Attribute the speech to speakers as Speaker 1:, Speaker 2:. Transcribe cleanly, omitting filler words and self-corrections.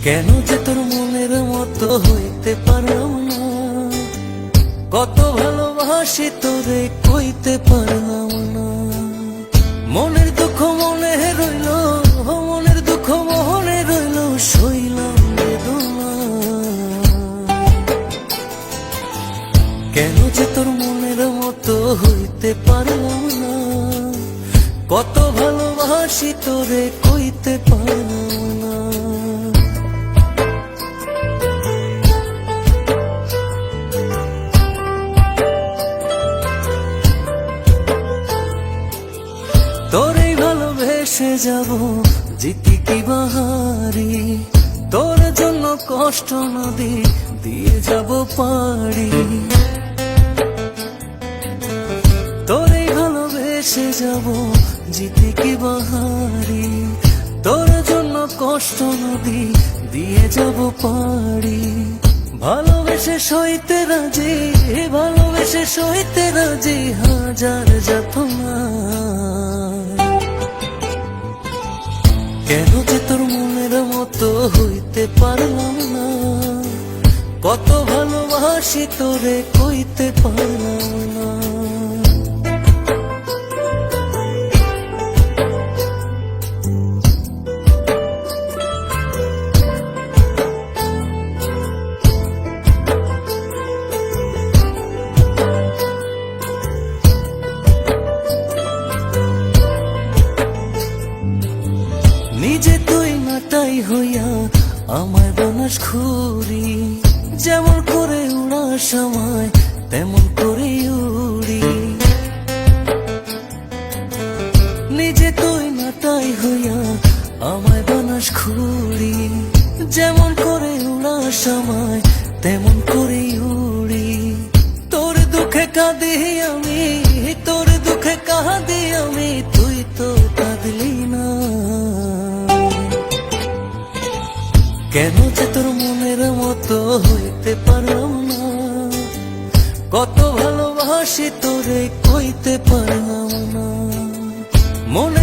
Speaker 1: কেন যে তোর মনের মতো হইতে পারলাম না, কত ভালোবাসি তোরে কইতে পারলাম না। মনের দুঃখ মনে রইল, মনের দুঃখ মনে রইল, সইলাম বেদনা। কেন যে তোর মনের মতো হইতে পারলাম না, কত ভালোবাসি তোরে কইতে পারলাম না। তোরেই ভালোবেসে যাব জিতি কি বাহারি, তোর জন্য কষ্ট নদী দিয়ে যাব পাড়ি। তোরেই ভালোবেসে যাব জিতি কি বাহারি, তোর জন্য কষ্ট নদী দিয়ে যাব পাড়ি। ভালোবেসে সইতে রাজি, ভালোবেসে সইতে রাজি হাজার যাতনা। কেন যে তোর মনের মতো হইতে পারলাম না, কত ভালোবাসি তোরে কইতে পারলাম না। নিজে তুই নাটাই হইয়া আমায় বানাস খুরি, যেমন করে উড়াস আমায় তেমন করে উড়ি। নিজে তুই নাটাই হইয়া আমায় বানাস খুরি, যেমন করে উড়াস আমায় তেমন করে উড়ি। তোর দুঃখে কাঁদি আমি, তোর দুঃখে কাঁদি আমি, তুই তো কাঁদলি না। কেন যে তোর মনের মতো হইতে পারলাম না, কত ভালোবাসি তোরে কইতে পারলাম না। মনে